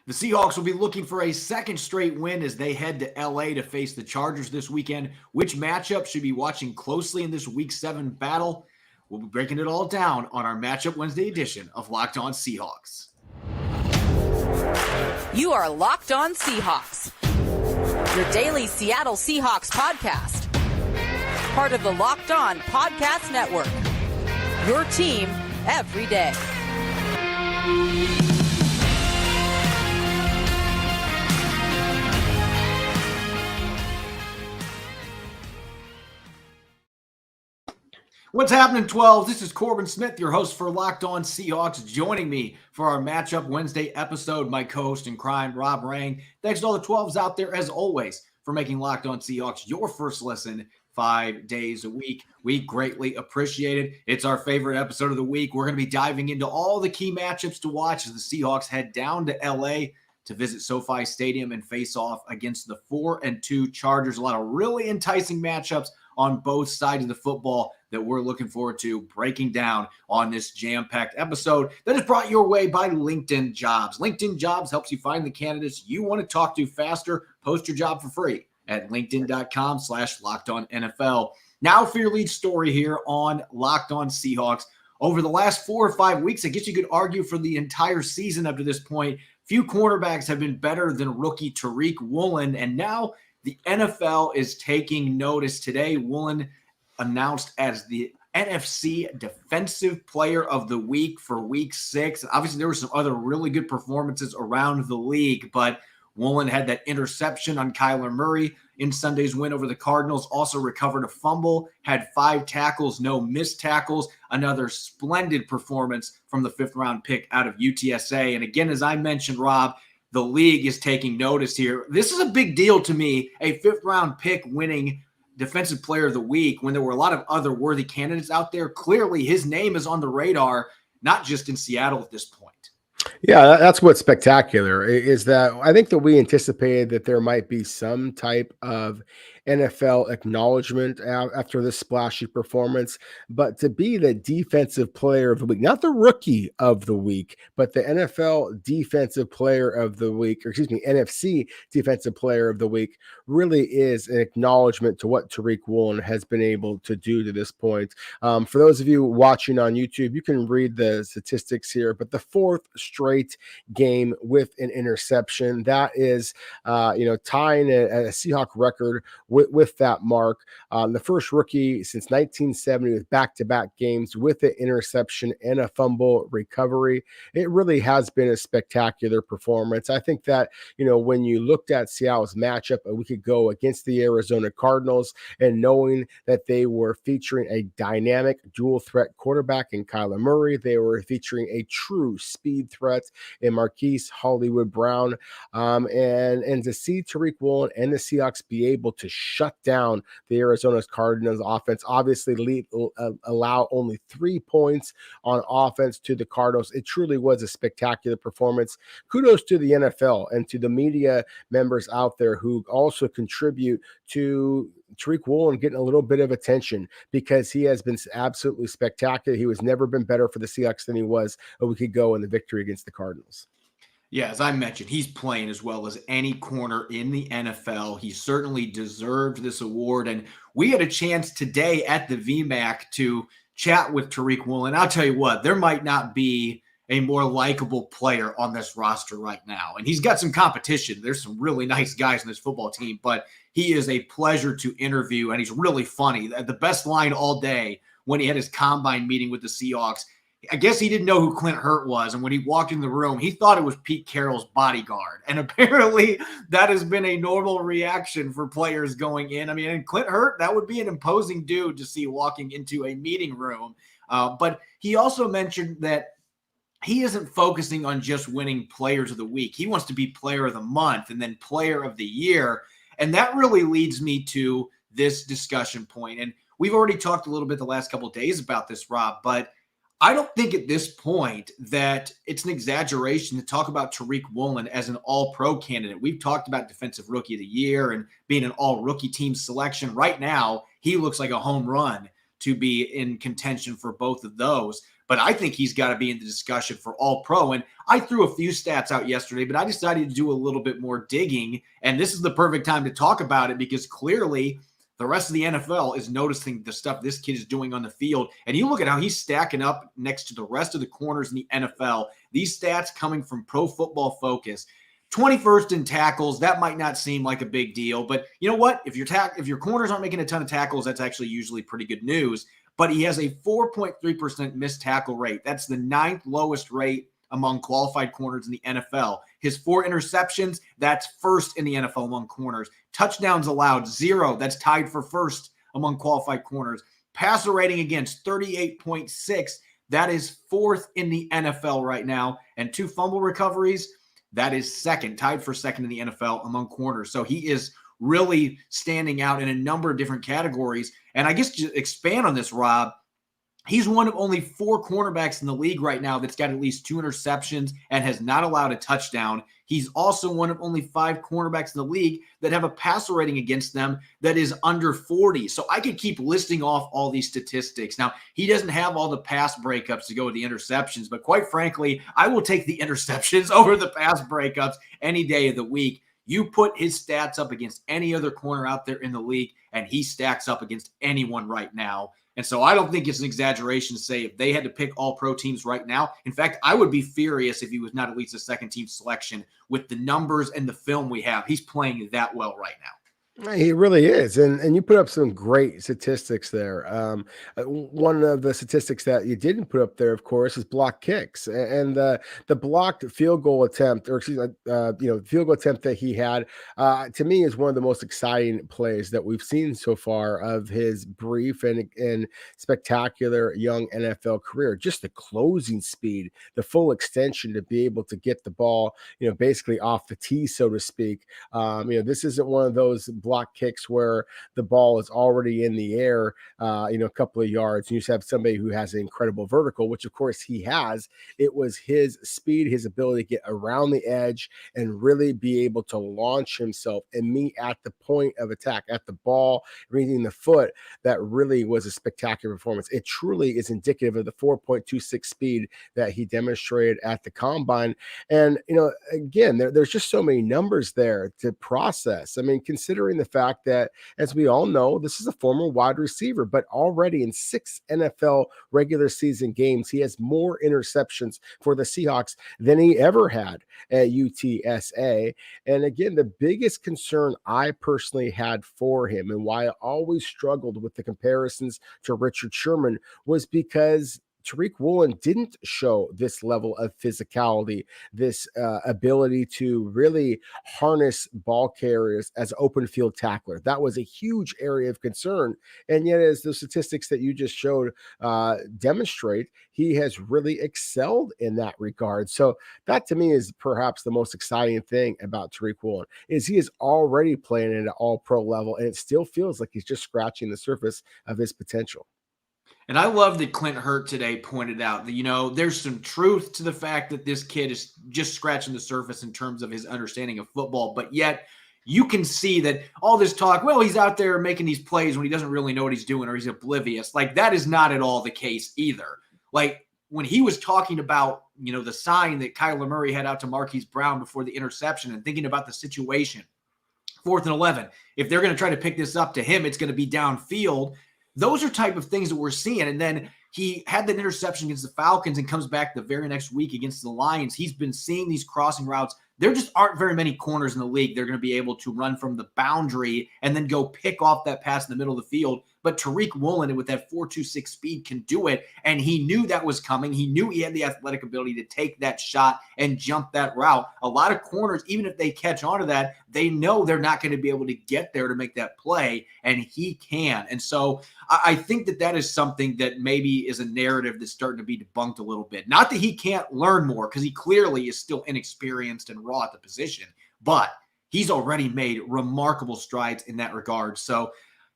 The Seahawks will be looking for a second straight win as they head to LA to face the Chargers this weekend. Which matchup should be watching closely in this Week 7 battle? We'll be breaking it all down on our Matchup Wednesday edition of Locked On Seahawks. You are Locked On Seahawks, your daily Seattle Seahawks podcast. Part of the Locked On Podcast Network, your team every day. What's happening, 12? This is Corbin Smith, your host for Locked On Seahawks. Joining me for our Matchup Wednesday episode, my co-host in crime, Rob Rang. Thanks to all the 12s out there, as always, for making Locked On Seahawks your first listen 5 days a week. We greatly appreciate it. It's our favorite episode of the week. We're going to be diving into all the key matchups to watch as the Seahawks head down to LA to visit SoFi Stadium and face off against the 4-2 Chargers. A lot of really enticing matchups on both sides of the football that we're looking forward to breaking down on this jam-packed episode that is brought your way by LinkedIn Jobs. LinkedIn Jobs helps you find the candidates you want to talk to faster. Post your job for free at linkedin.com/LockedOnNFL. Now for your lead story here on Locked On Seahawks. Over the last 4 or 5 weeks, I guess you could argue for the entire season up to this point, few cornerbacks have been better than rookie Tariq Woolen, and now the NFL is taking notice. Today, Woolen announced as the NFC Defensive Player of the Week for Week 6. Obviously, there were some other really good performances around the league, but Woolen had that interception on Khalil Mack in Sunday's win over the Cardinals, also recovered a fumble, had 5 tackles, no missed tackles, another splendid performance from the 5th-round pick out of UTSA. And again, as I mentioned, Rob, the league is taking notice here. This is a big deal to me, a 5th-round pick winning Defensive Player of the Week when there were a lot of other worthy candidates out there. Clearly, his name is on the radar, not just in Seattle at this point. Yeah, that's what's spectacular is that I think that we anticipated that there might be some type of NFL acknowledgement after this splashy performance, but to be the defensive player of the week, not the rookie of the week, but the NFL defensive player of the week, or excuse me, NFC defensive player of the week, really is an acknowledgement to what Tariq Woolen has been able to do to this point. For those of you watching on YouTube, you can read the statistics here, but the 4th straight game with an interception, that is, tying a Seahawk record with that mark. The first rookie since 1970 with back-to-back games with an interception and a fumble recovery. It really has been a spectacular performance. I think that, when you looked at Seattle's matchup a week ago against the Arizona Cardinals and knowing that they were featuring a dynamic dual threat quarterback in Khalil Mack, they were featuring a true speed threat in Marquise Hollywood Brown, and to see Tariq Woolen and the Seahawks be able to shut down the Arizona Cardinals offense, obviously allow only 3 points on offense to the Cardinals. It truly was a spectacular performance. Kudos to the NFL and to the media members out there who also contribute to Tariq Woolen getting a little bit of attention because he has been absolutely spectacular. He has never been better for the Seahawks than he was a week ago in the victory against the Cardinals. Yeah, as I mentioned, he's playing as well as any corner in the NFL. He certainly deserved this award. And we had a chance today at the VMAC to chat with Tariq Woolen. I'll tell you what, there might not be a more likable player on this roster right now. And he's got some competition. There's some really nice guys in this football team, but he is a pleasure to interview, and he's really funny. The best line all day when he had his combine meeting with the Seahawks, I guess he didn't know who Clint Hurt was, and when he walked in the room, he thought it was Pete Carroll's bodyguard. And apparently that has been a normal reaction for players going in. I mean, and Clint Hurt, that would be an imposing dude to see walking into a meeting room. But he also mentioned that he isn't focusing on just winning players of the week. He wants to be player of the month and then player of the year. And that really leads me to this discussion point. And we've already talked a little bit the last couple of days about this, Rob, but I don't think at this point that it's an exaggeration to talk about Tariq Woolen as an all-pro candidate. We've talked about Defensive Rookie of the Year and being an all-rookie team selection. Right now, he looks like a home run to be in contention for both of those. but I think he's got to be in the discussion for All-Pro. And I threw a few stats out yesterday, but I decided to do a little bit more digging. And this is the perfect time to talk about it because clearly the rest of the NFL is noticing the stuff this kid is doing on the field. And you look at how he's stacking up next to the rest of the corners in the NFL. These stats coming from Pro Football Focus. 21st in tackles, that might not seem like a big deal, but you know what? If your corners aren't making a ton of tackles, that's actually usually pretty good news. But he has a 4.3% missed tackle rate. That's the 9th lowest rate among qualified corners in the NFL. His 4 interceptions, that's first in the NFL among corners. Touchdowns allowed, 0. That's tied for first among qualified corners. Passer rating against, 38.6. That is 4th in the NFL right now. And 2 fumble recoveries, that is second, tied for second in the NFL among corners. So he is really standing out in a number of different categories. And I guess to expand on this, Rob, he's one of only 4 cornerbacks in the league right now that's got at least 2 interceptions and has not allowed a touchdown. He's also one of only 5 cornerbacks in the league that have a passer rating against them that is under 40. So I could keep listing off all these statistics. Now, he doesn't have all the pass breakups to go with the interceptions, but quite frankly, I will take the interceptions over the pass breakups any day of the week. You put his stats up against any other corner out there in the league, and he stacks up against anyone right now. And so I don't think it's an exaggeration to say if they had to pick All-Pro teams right now. In fact, I would be furious if he was not at least a second-team selection with the numbers and the film we have. He's playing that well right now. He really is. And you put up some great statistics there. One of the statistics that you didn't put up there, of course, is block kicks. And the blocked field goal attempt, or excuse me, field goal attempt that he had, to me is one of the most exciting plays that we've seen so far of his brief and spectacular young NFL career. Just the closing speed, the full extension to be able to get the ball, basically off the tee, so to speak. This isn't one of those block kicks where the ball is already in the air, a couple of yards. And you just have somebody who has an incredible vertical, which of course he has. It was his speed, his ability to get around the edge and really be able to launch himself and meet at the point of attack, at the ball, reading the foot. That really was a spectacular performance. It truly is indicative of the 4.26 speed that he demonstrated at the combine. And, again, there's just so many numbers there to process. I mean, considering the fact that, as we all know, this is a former wide receiver, but already in 6 NFL regular season games, he has more interceptions for the Seahawks than he ever had at UTSA. And again, the biggest concern I personally had for him and why I always struggled with the comparisons to Richard Sherman was because Tariq Woolen didn't show this level of physicality, this ability to really harness ball carriers as open field tackler. That was a huge area of concern. And yet, as the statistics that you just showed demonstrate, he has really excelled in that regard. So that to me is perhaps the most exciting thing about Tariq Woolen is he is already playing at an all-pro level, and it still feels like he's just scratching the surface of his potential. And I love that Clint Hurt today pointed out that, there's some truth to the fact that this kid is just scratching the surface in terms of his understanding of football. But yet you can see that all this talk, well, he's out there making these plays when he doesn't really know what he's doing or he's oblivious. Like, that is not at all the case either. Like, when he was talking about, the sign that Kyler Murray had out to Marquise Brown before the interception and thinking about the situation, 4th and 11, if they're going to try to pick this up to him, it's going to be downfield. Those are type of things that we're seeing. And then he had that interception against the Falcons and comes back the very next week against the Lions. He's been seeing these crossing routes. There just aren't very many corners in the league. They're going to be able to run from the boundary and then go pick off that pass in the middle of the field. But Tariq Woolen, with that 4.26 speed, can do it. And he knew that was coming. He knew he had the athletic ability to take that shot and jump that route. A lot of corners, even if they catch onto that, they know they're not going to be able to get there to make that play, and he can. And so I think that is something that maybe is a narrative that's starting to be debunked a little bit. Not that he can't learn more, because he clearly is still inexperienced and raw at the position, but he's already made remarkable strides in that regard. So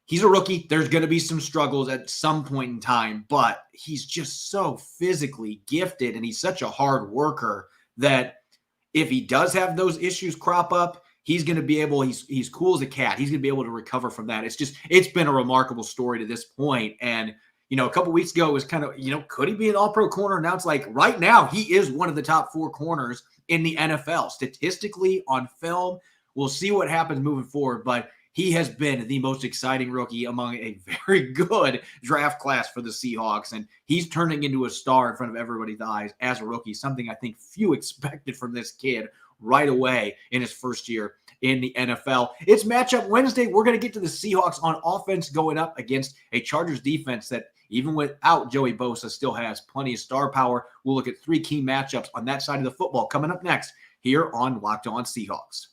he's a rookie. There's going to be some struggles at some point in time, but he's just so physically gifted, and he's such a hard worker that if he does have those issues crop up, he's going to be able, he's cool as a cat. He's going to be able to recover from that. It's been a remarkable story to this point. And, a couple weeks ago, it was kind of, could he be an all-pro corner? Now it's like right now, he is one of the top 4 corners in the NFL. Statistically, on film, we'll see what happens moving forward, but he has been the most exciting rookie among a very good draft class for the Seahawks, and he's turning into a star in front of everybody's eyes as a rookie, something I think few expected from this kid right away in his first year in the NFL. It's matchup Wednesday. We're going to get to the Seahawks on offense going up against a Chargers defense that, even without Joey Bosa, still has plenty of star power. We'll look at 3 key matchups on that side of the football coming up next here on Locked On Seahawks.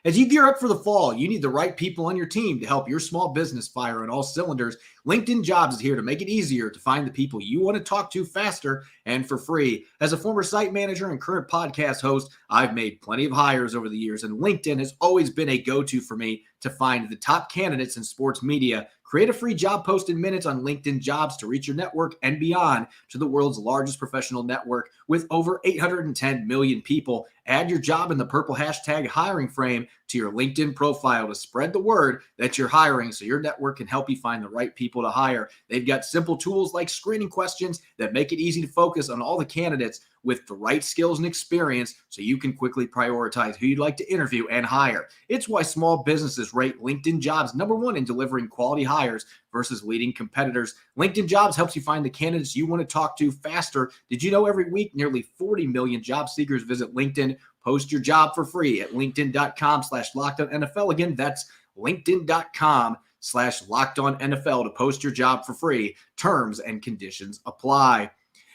As you gear up for the fall, you need the right people on your team to help your small business fire on all cylinders. LinkedIn Jobs is here to make it easier to find the people you want to talk to faster and for free. As a former site manager and current podcast host, I've made plenty of hires over the years, and LinkedIn has always been a go-to for me to find the top candidates in sports media. Create a free job post in minutes on LinkedIn Jobs to reach your network and beyond to the world's largest professional network with over 810 million people. Add your job in the purple hashtag hiring frame to your LinkedIn profile to spread the word that you're hiring so your network can help you find the right people to hire. They've got simple tools like screening questions that make it easy to focus on all the candidates with the right skills and experience so you can quickly prioritize who you'd like to interview and hire. It's why small businesses rate LinkedIn Jobs #1 in delivering quality hires versus leading competitors. LinkedIn Jobs helps you find the candidates you want to talk to faster. Did you know every week nearly 40 million job seekers visit LinkedIn? Post your job for free at linkedin.com/LockedOnNFL. Again, that's linkedin.com/LockedOnNFL to post your job for free. Terms and conditions apply.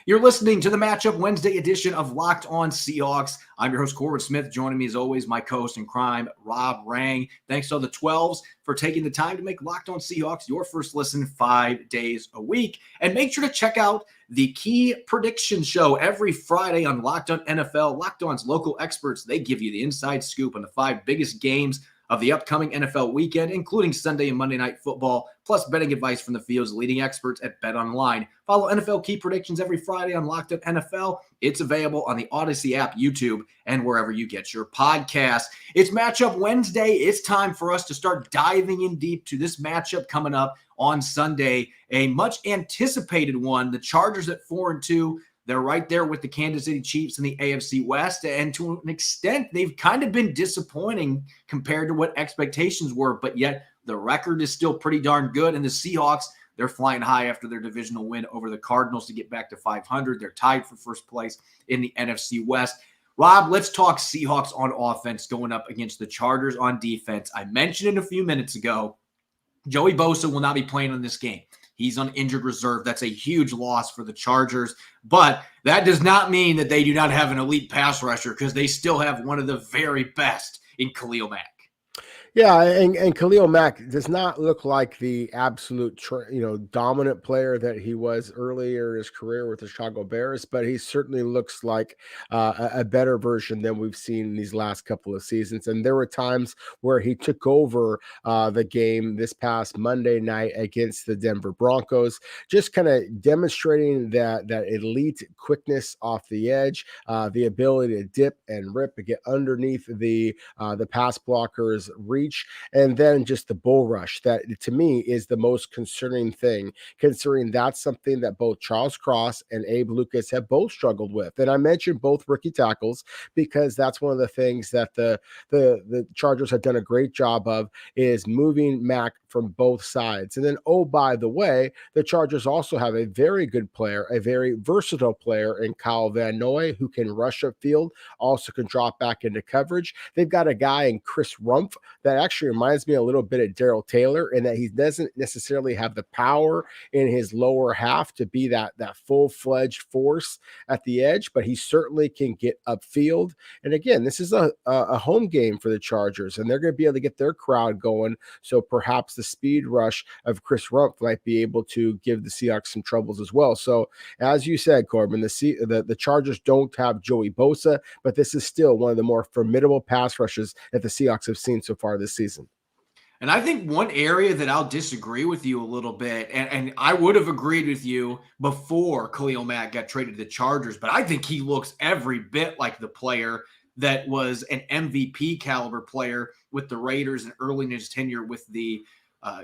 You're listening to the Matchup Wednesday edition of Locked On Seahawks. I'm your host, Corbin Smith. Joining me as always, my co-host in crime, Rob Rang. Thanks to the 12s for taking the time to make Locked On Seahawks your first listen 5 days a week. And make sure to check out the Key Prediction Show every Friday on Locked On NFL. Locked On's local experts, they give you the inside scoop on the 5 biggest games of the upcoming NFL weekend, including Sunday and Monday Night Football, plus betting advice from the field's leading experts at BetOnline. Follow NFL Key Predictions every Friday on Locked On NFL. It's available on the Odyssey app, YouTube, and wherever you get your podcasts. It's Matchup Wednesday. It's time for us to start diving in deep to this matchup coming up on Sunday, a much anticipated one. The Chargers at 4-2. They're right there with the Kansas City Chiefs in the AFC West, and to an extent, they've kind of been disappointing compared to what expectations were, but yet the record is still pretty darn good, and the Seahawks, they're flying high after their divisional win over the Cardinals to get back to 500. They're tied for first place in the NFC West. Rob, let's talk Seahawks on offense going up against the Chargers on defense. I mentioned it a few minutes ago. Joey Bosa will not be playing in this game. He's on injured reserve. That's a huge loss for the Chargers. But that does not mean that they do not have an elite pass rusher, because they still have one of the very best in Khalil Mack. Yeah, and Khalil Mack does not look like the absolute dominant player that he was earlier in his career with the Chicago Bears, but he certainly looks like a better version than we've seen in these last couple of seasons. And there were times where he took over the game this past Monday night against the Denver Broncos, just kind of demonstrating that elite quickness off the edge, the ability to dip and rip and get underneath the pass blockers' reach. And then just the bull rush, that to me is the most concerning thing, considering that's something that both Charles Cross and Abe Lucas have both struggled with. And I mentioned both rookie tackles because that's one of the things that the Chargers have done a great job of, is moving Mack from both sides. And then, oh, by the way, the Chargers also have a very good player, a very versatile player in Kyle Van Noy, who can rush upfield, also can drop back into coverage. They've got a guy in Chris Rumpf that actually reminds me a little bit of Darrell Taylor, in that he doesn't necessarily have the power in his lower half to be that full-fledged force at the edge, but he certainly can get upfield. And again, this is a home game for the Chargers, and they're going to be able to get their crowd going. So perhaps the speed rush of Chris Rumpf might be able to give the Seahawks some troubles as well. So as you said, Corbin, the Chargers don't have Joey Bosa, but this is still one of the more formidable pass rushes that the Seahawks have seen so far this season. And I think one area that I'll disagree with you a little bit, and I would have agreed with you before Khalil Mack got traded to the Chargers, but I think he looks every bit like the player that was an MVP caliber player with the Raiders and early in his tenure with the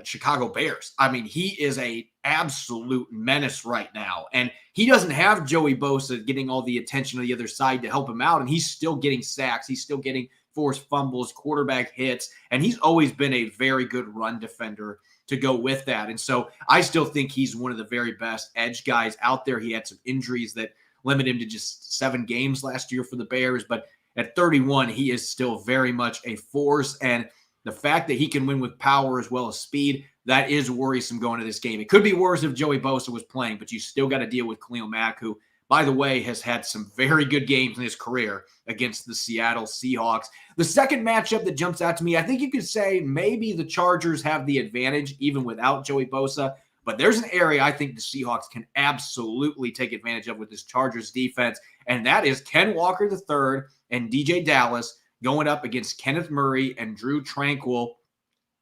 Chicago Bears. I mean, he is a absolute menace right now. And he doesn't have Joey Bosa getting all the attention on the other side to help him out. And he's still getting sacks. He's still getting forced fumbles, quarterback hits. And he's always been a very good run defender to go with that. And so I still think he's one of the very best edge guys out there. He had some injuries that limit him to just 7 games last year for the Bears. But at 31, he is still very much a force. And the fact that he can win with power as well as speed, that is worrisome going into this game. It could be worse if Joey Bosa was playing, but you still got to deal with Khalil Mack, who, by the way, has had some very good games in his career against the Seattle Seahawks. The second matchup that jumps out to me, I think you could say maybe the Chargers have the advantage even without Joey Bosa, but there's an area I think the Seahawks can absolutely take advantage of with this Chargers defense, and that is Ken Walker III and DJ Dallas going up against Kenneth Murray and Drew Tranquill.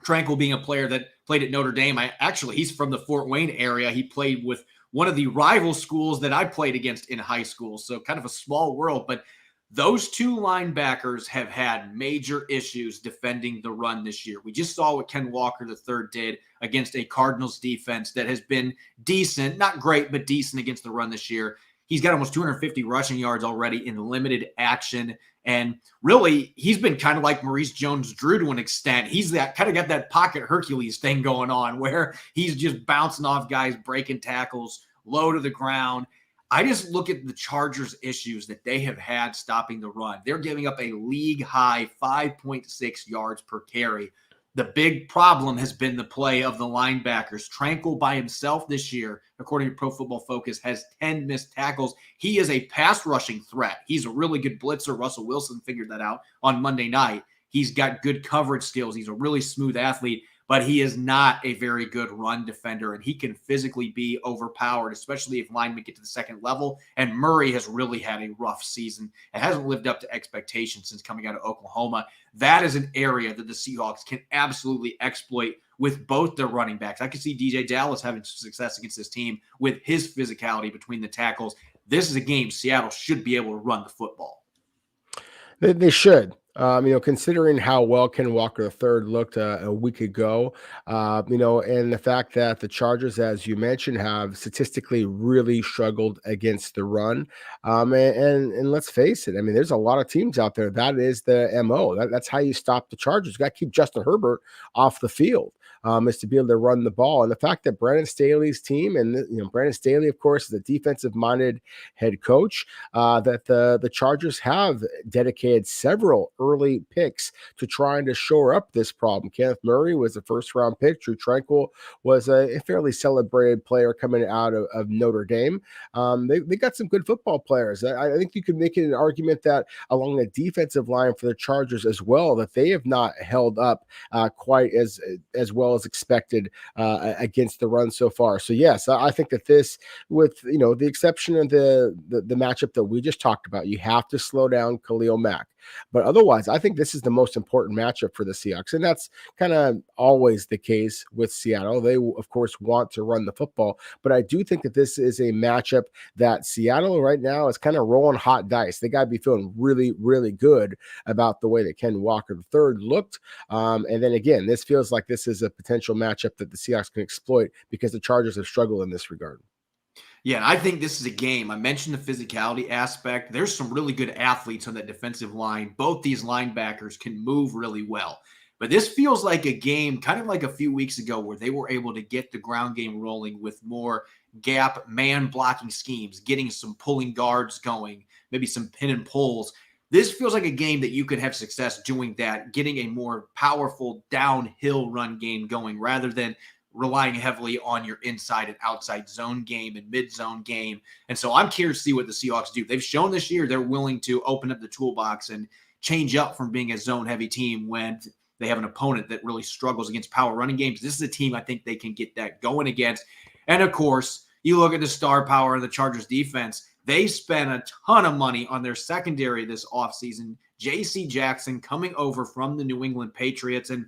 Tranquill being a player that played at Notre Dame. He's from the Fort Wayne area. He played with one of the rival schools that I played against in high school. So kind of a small world, but those two linebackers have had major issues defending the run this year. We just saw what Ken Walker III did against a Cardinals defense that has been decent, not great, but decent against the run this year. He's got almost 250 rushing yards already in limited action. And really, he's been kind of like Maurice Jones-Drew to an extent. He's that kind of got that pocket Hercules thing going on where he's just bouncing off guys, breaking tackles, low to the ground. I just look at the Chargers' issues that they have had stopping the run. They're giving up a league-high 5.6 yards per carry. The big problem has been the play of the linebackers. Tranquill by himself this year, according to Pro Football Focus, has 10 missed tackles. He is a pass rushing threat. He's a really good blitzer. Russell Wilson figured that out on Monday night. He's got good coverage skills. He's a really smooth athlete, but he is not a very good run defender, and he can physically be overpowered, especially if linemen get to the second level. And Murray has really had a rough season and hasn't lived up to expectations since coming out of Oklahoma. That is an area that the Seahawks can absolutely exploit with both their running backs. I can see DJ Dallas having success against this team with his physicality between the tackles. This is a game Seattle should be able to run the football. They should. Considering how well Ken Walker III looked a week ago, and the fact that the Chargers, as you mentioned, have statistically really struggled against the run. And let's face it, I mean, there's a lot of teams out there. That is the MO. That's how you stop the Chargers. You got to keep Justin Herbert off the field. Is to be able to run the ball. And the fact that Brandon Staley's team, and Brandon Staley, of course, is a defensive-minded head coach, that the Chargers have dedicated several early picks to trying to shore up this problem. Kenneth Murray was a first-round pick. Drew Tranquill was a fairly celebrated player coming out of Notre Dame. They got some good football players. I think you could make an argument that along the defensive line for the Chargers as well, that they have not held up quite as well as expected against the run so far. So yes, I think that this, with the exception of the matchup that we just talked about, you have to slow down Khalil Mack. But otherwise, I think this is the most important matchup for the Seahawks, and that's kind of always the case with Seattle. They, of course, want to run the football, but I do think that this is a matchup that Seattle right now is kind of rolling hot dice. They got to be feeling really, really good about the way that Ken Walker III looked. And then again, this feels like this is a potential matchup that the Seahawks can exploit because the Chargers have struggled in this regard. Yeah, and I think this is a game. I mentioned the physicality aspect. There's some really good athletes on that defensive line. Both these linebackers can move really well. But this feels like a game kind of like a few weeks ago where they were able to get the ground game rolling with more gap man blocking schemes, getting some pulling guards going, maybe some pin and pulls. This feels like a game that you could have success doing that, getting a more powerful downhill run game going rather than relying heavily on your inside and outside zone game and mid-zone game. And so I'm curious to see what the Seahawks do. They've shown this year they're willing to open up the toolbox and change up from being a zone-heavy team when they have an opponent that really struggles against power running games. This is a team I think they can get that going against. And, of course, you look at the star power of the Chargers defense. They spent a ton of money on their secondary this offseason. J.C. Jackson coming over from the New England Patriots. And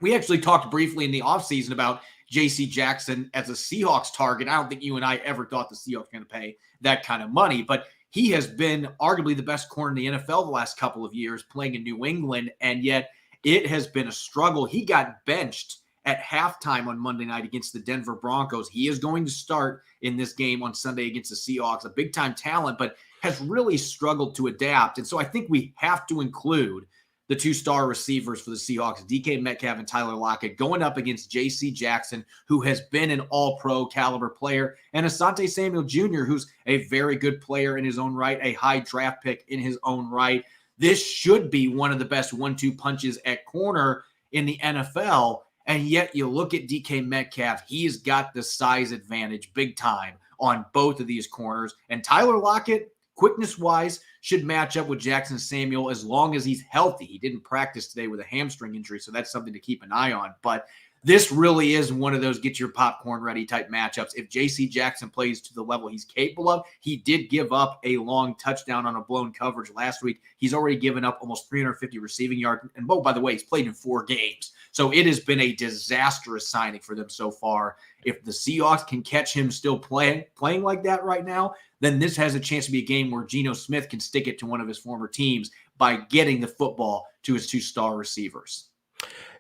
we actually talked briefly in the offseason about J.C. Jackson as a Seahawks target. I don't think you and I ever thought the Seahawks were going to pay that kind of money, but he has been arguably the best corner in the NFL the last couple of years playing in New England, and yet it has been a struggle. He got benched at halftime on Monday night against the Denver Broncos. He is going to start in this game on Sunday against the Seahawks, a big-time talent, but has really struggled to adapt. And so I think we have to include the two-star receivers for the Seahawks, DK Metcalf and Tyler Lockett, going up against J.C. Jackson, who has been an all-pro caliber player, and Asante Samuel Jr., who's a very good player in his own right, a high draft pick in his own right. This should be one of the best 1-2 punches at corner in the NFL, and yet you look at DK Metcalf, he's got the size advantage big time on both of these corners, and Tyler Lockett, quickness-wise, should match up with Jackson Samuel as long as he's healthy. He didn't practice today with a hamstring injury, so that's something to keep an eye on. But this really is one of those get your popcorn ready type matchups. If J.C. Jackson plays to the level he's capable of, he did give up a long touchdown on a blown coverage last week. He's already given up almost 350 receiving yards. And by the way, he's played in 4 games. So it has been a disastrous signing for them so far. If the Seahawks can catch him still playing like that right now, then this has a chance to be a game where Geno Smith can stick it to one of his former teams by getting the football to his two-star receivers.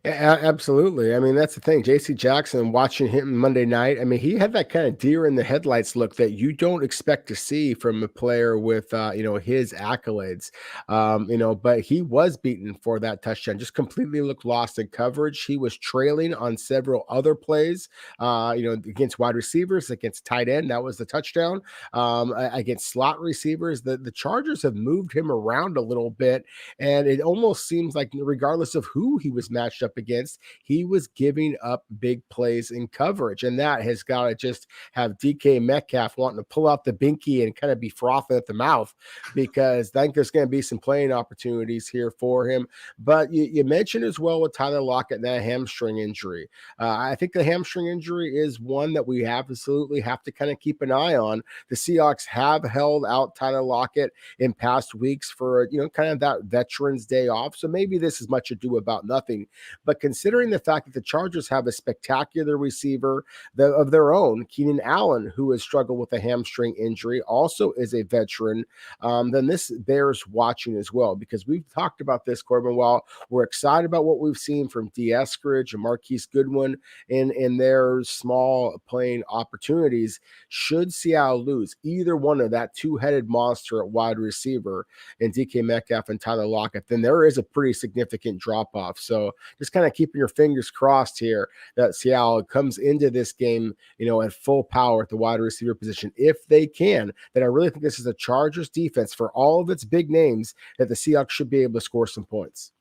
Yeah, absolutely. I mean, that's the thing. J.C. Jackson, watching him Monday night, I mean, he had that kind of deer in the headlights look that you don't expect to see from a player with, his accolades. But he was beaten for that touchdown, just completely looked lost in coverage. He was trailing on several other plays, against wide receivers, against tight end. That was the touchdown. Against slot receivers, the Chargers have moved him around a little bit, and it almost seems like regardless of who he was matched up against, he was giving up big plays in coverage, and that has got to just have DK Metcalf wanting to pull out the binky and kind of be frothing at the mouth, because I think there's going to be some playing opportunities here for him. But you mentioned as well with Tyler Lockett that hamstring injury. I think the hamstring injury is one that we absolutely have to kind of keep an eye on. The Seahawks have held out Tyler Lockett in past weeks for kind of that Veterans Day off, so maybe this is much ado about nothing. But considering the fact that the Chargers have a spectacular receiver of their own, Keenan Allen, who has struggled with a hamstring injury, also is a veteran, then this bears watching as well, because we've talked about this, Corbin. While we're excited about what we've seen from D. Eskridge and Marquise Goodwin in their small playing opportunities, should Seattle lose either one of that two-headed monster at wide receiver and DK Metcalf and Tyler Lockett, then there is a pretty significant drop-off. So just kind of keeping your fingers crossed here that Seattle comes into this game, at full power at the wide receiver position. If they can, then I really think this is a Chargers defense, for all of its big names, that the Seahawks should be able to score some points.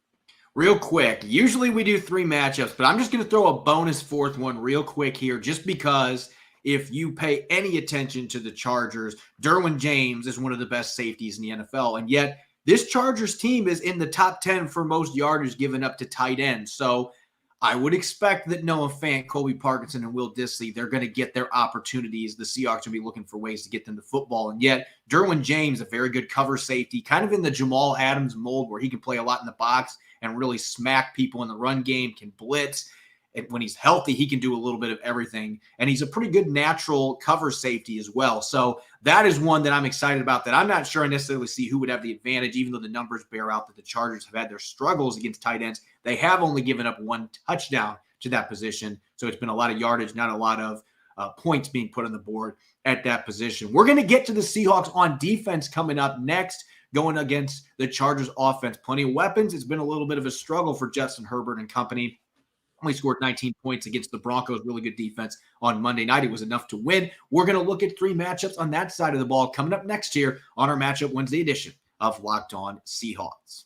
Real quick, usually we do 3 matchups, but I'm just going to throw a bonus 4th one real quick here, just because if you pay any attention to the Chargers, Derwin James is one of the best safeties in the NFL, and yet this Chargers team is in the top 10 for most yardage given up to tight ends. So I would expect that Noah Fant, Colby Parkinson, and Will Dissly, they're going to get their opportunities. The Seahawks will be looking for ways to get them the football. And yet Derwin James, a very good cover safety, kind of in the Jamal Adams mold, where he can play a lot in the box and really smack people in the run game, can blitz. And when he's healthy, he can do a little bit of everything. And he's a pretty good natural cover safety as well. So that is one that I'm excited about, that I'm not sure I necessarily see who would have the advantage, even though the numbers bear out that the Chargers have had their struggles against tight ends. They have only given up 1 touchdown to that position. So it's been a lot of yardage, not a lot of points being put on the board at that position. We're going to get to the Seahawks on defense coming up next, going against the Chargers offense. Plenty of weapons. It's been a little bit of a struggle for Justin Herbert and company. Only scored 19 points against the Broncos. Really good defense on Monday night. It was enough to win. We're going to look at 3 matchups on that side of the ball coming up next here on our Matchup Wednesday edition of Locked On Seahawks.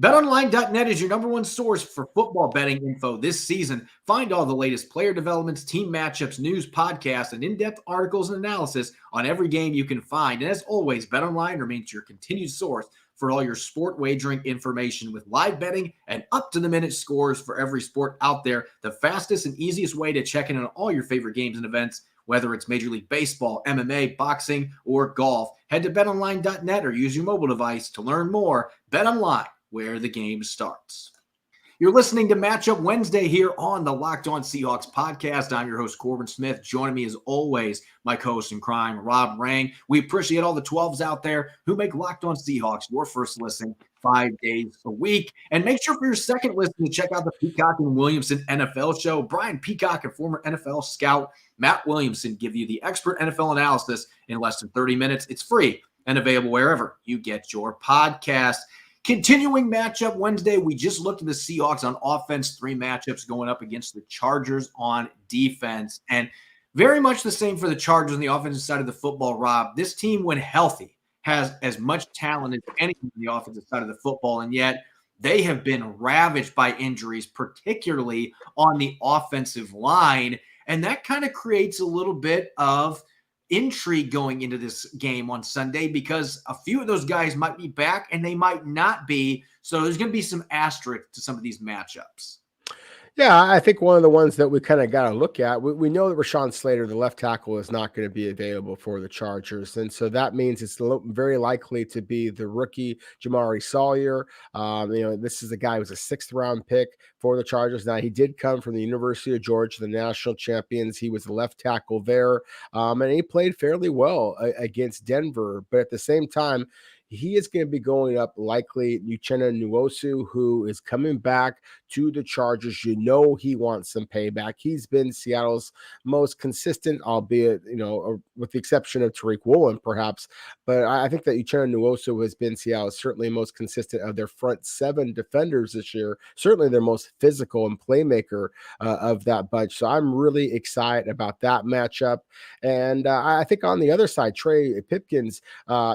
BetOnline.net is your number 1 source for football betting info this season. Find all the latest player developments, team matchups, news, podcasts, and in-depth articles and analysis on every game you can find. And as always, BetOnline remains your continued source for all your sport wagering information, with live betting and up-to-the-minute scores for every sport out there. The fastest and easiest way to check in on all your favorite games and events, whether it's Major League Baseball, MMA, boxing, or golf. Head to betonline.net or use your mobile device to learn more. BetOnline, where the game starts. You're listening to Matchup Wednesday here on the Locked On Seahawks podcast. I'm your host, Corbin Smith. Joining me as always, my co-host in crime, Rob Rang. We appreciate all the 12s out there who make Locked On Seahawks your first listen 5 days a week. And make sure for your second listen to check out the Peacock and Williamson NFL show. Brian Peacock and former NFL scout Matt Williamson give you the expert NFL analysis in less than 30 minutes. It's free and available wherever you get your podcast. Continuing Matchup Wednesday, we just looked at the Seahawks on offense, 3 matchups going up against the Chargers on defense. And very much the same for the Chargers on the offensive side of the football, Rob. This team, when healthy, has as much talent as anything on the offensive side of the football, and yet they have been ravaged by injuries, particularly on the offensive line. And that kind of creates a little bit of intrigue going into this game on Sunday because a few of those guys might be back and they might not be. So there's going to be some asterisk to some of these matchups. Yeah, I think one of the ones that we kind of got to look at, we know that Rashawn Slater, the left tackle, is not going to be available for the Chargers. And so that means it's very likely to be the rookie Jamari Sawyer. This is a guy who was a 6th-round pick for the Chargers. Now, he did come from the University of Georgia, the national champions. He was the left tackle there, and he played fairly well against Denver. But at the same time, he is going to be going up likely Uchenna Nwosu, who is coming back to the Chargers. You know he wants some payback. He's been Seattle's most consistent, albeit, with the exception of Tariq Woolen, perhaps. But I think that Uchenna Nwosu has been Seattle's certainly most consistent of their front 7 defenders this year, certainly their most physical and playmaker of that bunch. So I'm really excited about that matchup. And I think on the other side, Trey Pipkins, a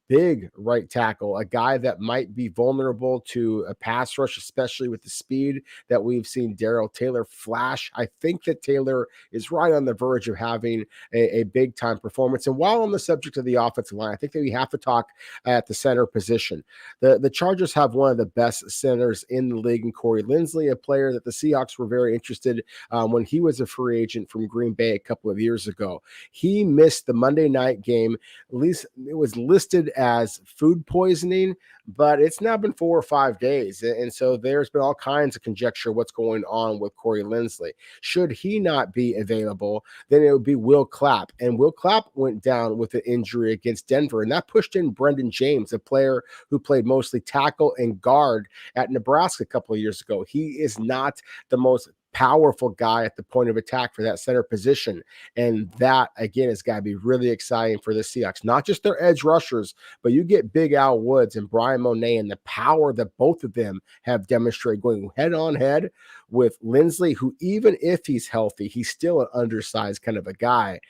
big right tackle, a guy that might be vulnerable to a pass rush, especially with the speed that we've seen Darrell Taylor flash. I think that Taylor is right on the verge of having a big time performance. And while on the subject of the offensive line, I think that we have to talk at the center position. The Chargers have one of the best centers in the league in Corey Linsley, a player that the Seahawks were very interested when he was a free agent from Green Bay a couple of years ago. He missed the Monday night game. At least it was listed as food poisoning, but it's now been 4 or 5 days. And so there's been all kinds of conjecture what's going on with Corey Linsley. Should he not be available, then it would be Will Clapp. And Will Clapp went down with an injury against Denver, and that pushed in Brendan James, a player who played mostly tackle and guard at Nebraska a couple of years ago. He is not the most powerful guy at the point of attack for that center position. And that, again, has got to be really exciting for the Seahawks. Not just their edge rushers, but you get Big Al Woods and Brian Monet and the power that both of them have demonstrated going head-on-head with Linsley, who even if he's healthy, he's still an undersized kind of a guy.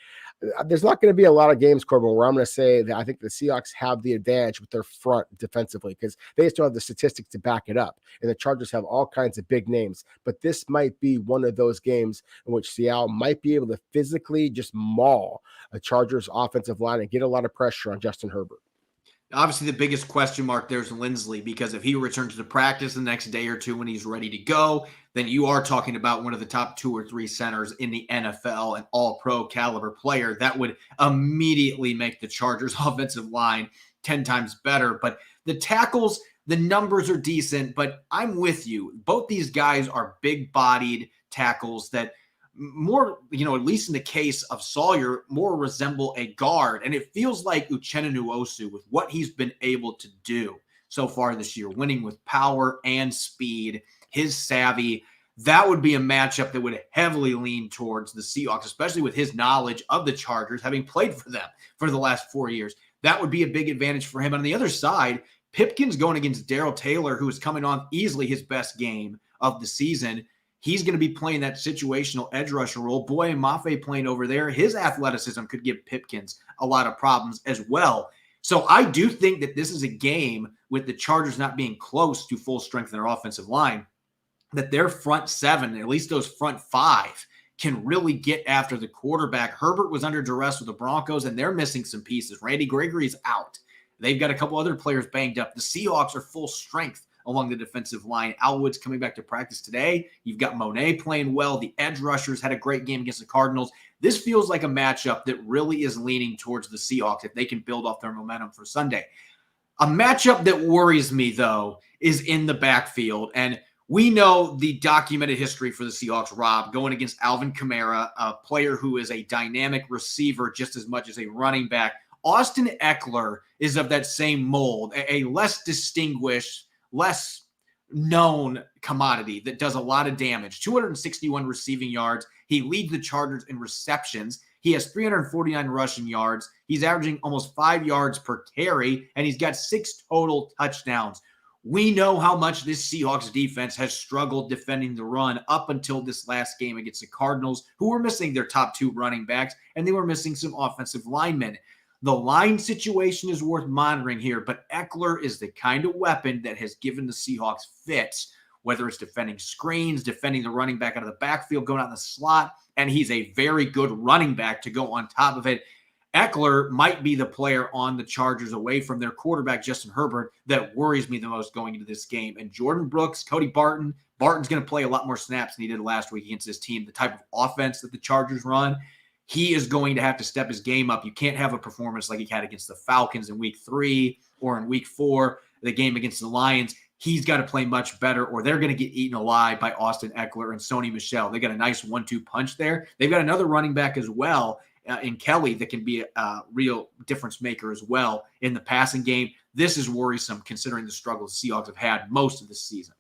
There's not going to be a lot of games, Corbin, where I'm going to say that I think the Seahawks have the advantage with their front defensively because they still have the statistics to back it up. And the Chargers have all kinds of big names. But this might be one of those games in which Seattle might be able to physically just maul a Chargers offensive line and get a lot of pressure on Justin Herbert. Obviously, the biggest question mark there is Linsley, because if he returns to practice the next day or two when he's ready to go, then you are talking about one of the top 2 or 3 centers in the NFL, an all-pro caliber player that would immediately make the Chargers offensive line 10 times better. But the tackles, the numbers are decent, but I'm with you. Both these guys are big-bodied tackles that more, at least in the case of Sawyer, more resemble a guard. And it feels like Uchenna Nwosu, with what he's been able to do so far this year, winning with power and speed, his savvy, that would be a matchup that would heavily lean towards the Seahawks, especially with his knowledge of the Chargers, having played for them for the last 4 years. That would be a big advantage for him. On the other side, Pipkins going against Darrell Taylor, who is coming on easily his best game of the season. He's going to be playing that situational edge rusher role. Boye Mafe playing over there. His athleticism could give Pipkins a lot of problems as well. So I do think that this is a game with the Chargers not being close to full strength in their offensive line, that their front 7, at least those front 5, can really get after the quarterback. Herbert was under duress with the Broncos, and they're missing some pieces. Randy Gregory's out. They've got a couple other players banged up. The Seahawks are full strength along the defensive line. Al Woods coming back to practice today. You've got Monet playing well. The edge rushers had a great game against the Cardinals. This feels like a matchup that really is leaning towards the Seahawks if they can build off their momentum for Sunday. A matchup that worries me, though, is in the backfield. And We know the documented history for the Seahawks, Rob, going against Alvin Kamara, a player who is a dynamic receiver just as much as a running back. Austin Eckler is of that same mold, a less distinguished, less known commodity that does a lot of damage. 261 receiving yards. He leads the Chargers in receptions. He has 349 rushing yards. He's averaging almost 5 yards per carry, and he's got 6 total touchdowns. We know how much this Seahawks defense has struggled defending the run up until this last game against the Cardinals, who were missing their top 2 running backs, and they were missing some offensive linemen. The line situation is worth monitoring here, but Eckler is the kind of weapon that has given the Seahawks fits, whether it's defending screens, defending the running back out of the backfield, going out in the slot, and he's a very good running back to go on top of it. Eckler might be the player on the Chargers away from their quarterback, Justin Herbert, that worries me the most going into this game. And Jordan Brooks, Cody Barton's going to play a lot more snaps than he did last week against this team. The type of offense that the Chargers run, he is going to have to step his game up. You can't have a performance like he had against the Falcons in week 3 or in week 4, the game against the Lions. He's got to play much better, or they're going to get eaten alive by Austin Eckler and Sony Michel. They got a nice 1-2 punch there. They've got another running back as well in Kelly that can be a real difference maker as well in the passing game. This is worrisome considering the struggles the Seahawks have had most of the season.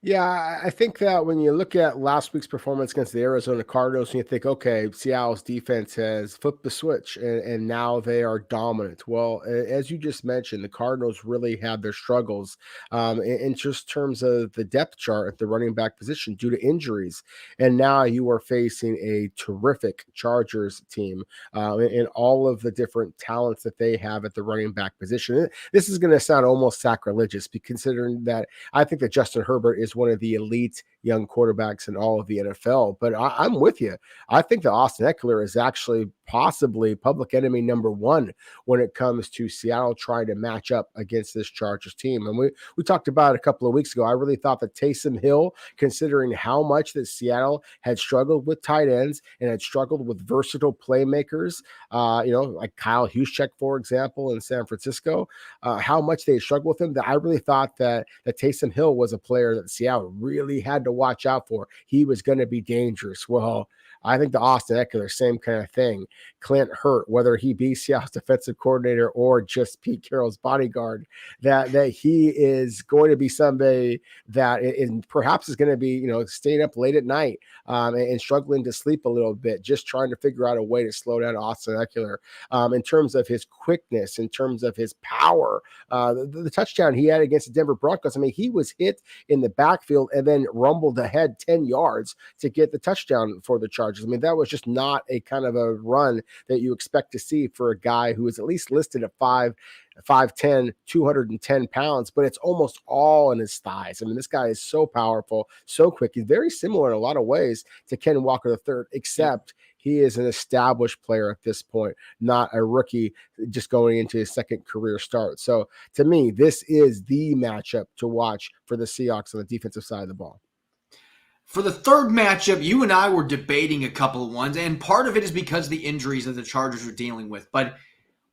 Yeah, I think that when you look at last week's performance against the Arizona Cardinals, and you think, okay, Seattle's defense has flipped the switch and now they are dominant. Well, as you just mentioned, the Cardinals really had their struggles in just terms of the depth chart at the running back position due to injuries. And now you are facing a terrific Chargers team in all of the different talents that they have at the running back position. This is going to sound almost sacrilegious, considering that I think that Justin Herbert is one of the elite young quarterbacks in all of the NFL. But I'm with you. I think that Austin Eckler is actually possibly public enemy number 1 when it comes to Seattle trying to match up against this Chargers team. And we talked about it a couple of weeks ago. I really thought that Taysom Hill, considering how much that Seattle had struggled with tight ends and had struggled with versatile playmakers, like Kyle Juszczyk, for example, in San Francisco, how much they struggled with him, that I really thought that Taysom Hill was a player that Seattle really had to watch out for. He was going to be dangerous. Well, I think the Austin Eckler, same kind of thing. Clint Hurt, whether he be Seattle's defensive coordinator or just Pete Carroll's bodyguard, that he is going to be somebody that perhaps is going to be, staying up late at night and struggling to sleep a little bit, just trying to figure out a way to slow down Austin Eckler in terms of his quickness, in terms of his power. The touchdown he had against the Denver Broncos, I mean, he was hit in the backfield and then rumbled ahead 10 yards to get the touchdown for the Chargers. I mean, that was just not a kind of a run that you expect to see for a guy who is at least listed at 5'10", 210 pounds, but it's almost all in his thighs. I mean, this guy is so powerful, so quick. He's very similar in a lot of ways to Ken Walker III, except he is an established player at this point, not a rookie just going into his second career start. So to me, this is the matchup to watch for the Seahawks on the defensive side of the ball. For the third matchup, you and I were debating a couple of ones, and part of it is because of the injuries that the Chargers are dealing with. But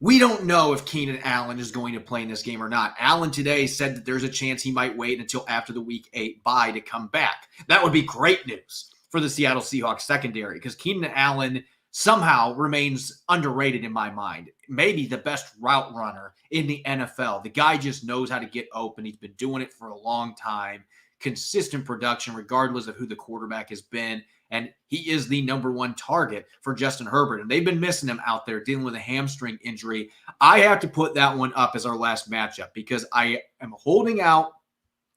we don't know if Keenan Allen is going to play in this game or not. Allen today said that there's a chance he might wait until after the Week 8 bye to come back. That would be great news for the Seattle Seahawks secondary, because Keenan Allen somehow remains underrated in my mind. Maybe the best route runner in the NFL. The guy just knows how to get open. He's been doing it for a long time. Consistent production regardless of who the quarterback has been, and he is the number 1 target for Justin Herbert, and they've been missing him out there dealing with a hamstring injury. I have to put that one up as our last matchup because I am holding out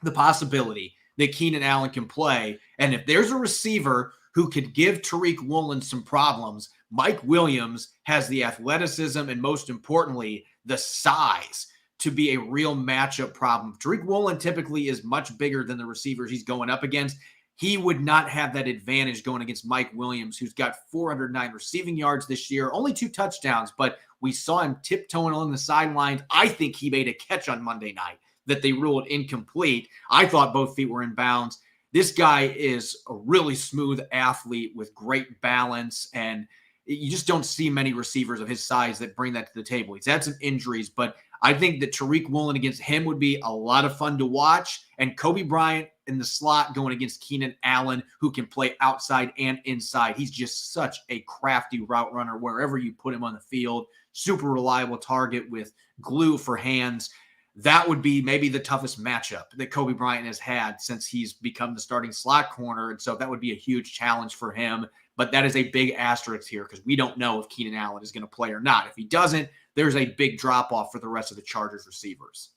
the possibility that Keenan Allen can play, and if there's a receiver who could give Tariq Woolen some problems, Mike Williams has the athleticism and, most importantly, the size to be a real matchup problem. Tariq Woolen typically is much bigger than the receivers he's going up against. He would not have that advantage going against Mike Williams, who's got 409 receiving yards this year, only 2 touchdowns, but we saw him tiptoeing along the sidelines. I think he made a catch on Monday night that they ruled incomplete. I thought both feet were in bounds. This guy is a really smooth athlete with great balance, and you just don't see many receivers of his size that bring that to the table. He's had some injuries, but I think that Tariq Woolen against him would be a lot of fun to watch. And Kobe Bryant in the slot going against Keenan Allen, who can play outside and inside. He's just such a crafty route runner wherever you put him on the field. Super reliable target with glue for hands. That would be maybe the toughest matchup that Kobe Bryant has had since he's become the starting slot corner. And so that would be a huge challenge for him. But that is a big asterisk here because we don't know if Keenan Allen is going to play or not. If he doesn't, there's a big drop-off for the rest of the Chargers receivers.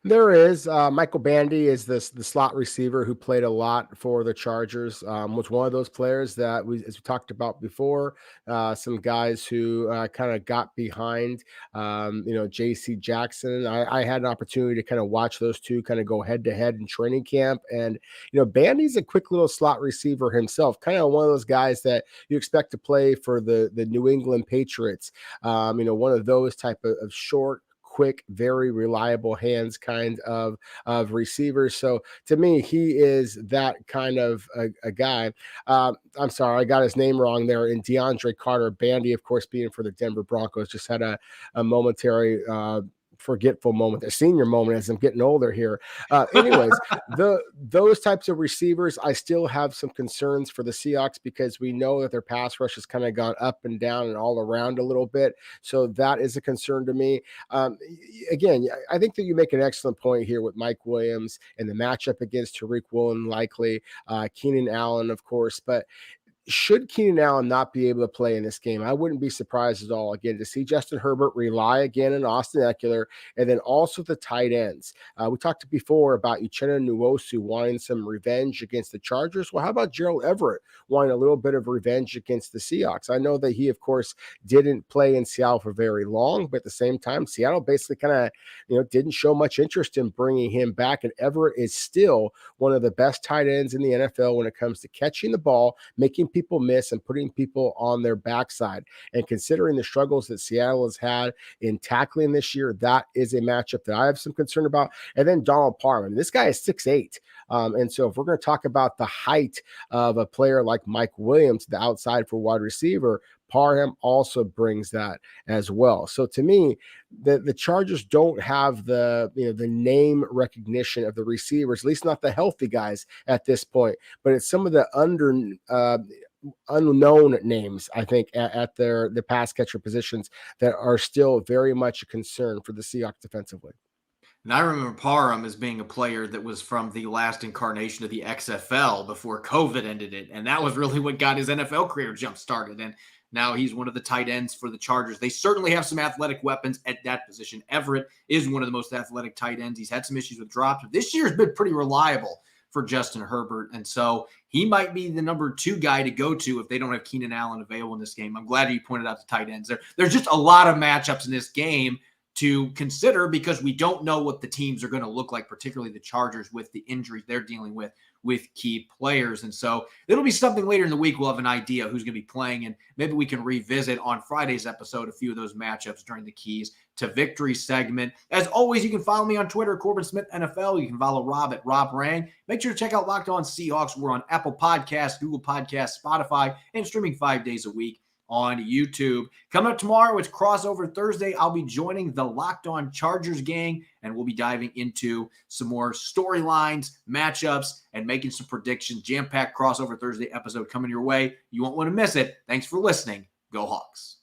There is. Michael Bandy is the slot receiver who played a lot for the Chargers. Was one of those players that, as we talked about before, some guys who kind of got behind, J.C. Jackson. I had an opportunity to kind of watch those two kind of go head-to-head in training camp. And, Bandy's a quick little slot receiver himself, kind of one of those guys that you expect to play for the New England Patriots. One of those type of short, quick, very reliable hands kind of receivers. So to me, he is that kind of a guy. I'm sorry, I got his name wrong there. In DeAndre Carter. Bandy, of course, being for the Denver Broncos, just had a momentary forgetful moment, a senior moment as I'm getting older here. Anyways, those types of receivers, I still have some concerns for the Seahawks because we know that their pass rush has kind of gone up and down and all around a little bit. So that is a concern to me. Again, I think that you make an excellent point here with Mike Williams and the matchup against Tariq Woolen, likely Keenan Allen, of course, but should Keenan Allen not be able to play in this game, I wouldn't be surprised at all, again, to see Justin Herbert rely again on Austin Eckler, and then also the tight ends. We talked before about Uchenna Nwosu wanting some revenge against the Chargers. Well, how about Gerald Everett wanting a little bit of revenge against the Seahawks? I know that he, of course, didn't play in Seattle for very long, but at the same time, Seattle basically kind of, didn't show much interest in bringing him back, and Everett is still one of the best tight ends in the NFL when it comes to catching the ball, making people miss and putting people on their backside. And considering the struggles that Seattle has had in tackling this year, that is a matchup that I have some concern about. And then Donald Parham. This guy is 6'8". And so if we're going to talk about the height of a player like Mike Williams, the outside for wide receiver, Parham also brings that as well. So to me, the Chargers don't have the name recognition of the receivers, at least not the healthy guys at this point, but it's some of the unknown names, I think, at the pass catcher positions that are still very much a concern for the Seahawks defensively. And I remember Parham as being a player that was from the last incarnation of the XFL before COVID ended it. And that was really what got his NFL career jump-started. And now he's one of the tight ends for the Chargers. They certainly have some athletic weapons at that position. Everett is one of the most athletic tight ends. He's had some issues with drops, but this year's been pretty reliable for Justin Herbert. And so he might be the number 2 guy to go to if they don't have Keenan Allen available in this game. I'm glad you pointed out the tight ends. There's just a lot of matchups in this game to consider because we don't know what the teams are going to look like, particularly the Chargers with the injuries they're dealing with key players. And so it'll be something later in the week. We'll have an idea who's going to be playing, and maybe we can revisit on Friday's episode a few of those matchups during the Keys to Victory segment. As always, you can follow me on Twitter, Corbin Smith NFL. You can follow Rob at Rob Rang. Make sure to check out Locked On Seahawks. We're on Apple Podcasts, Google Podcasts, Spotify, and streaming 5 days a week on YouTube. Coming up tomorrow, it's Crossover Thursday. I'll be joining the Locked On Chargers gang, and we'll be diving into some more storylines, matchups, and making some predictions. Jam-packed Crossover Thursday episode coming your way. You won't want to miss it. Thanks for listening. Go Hawks.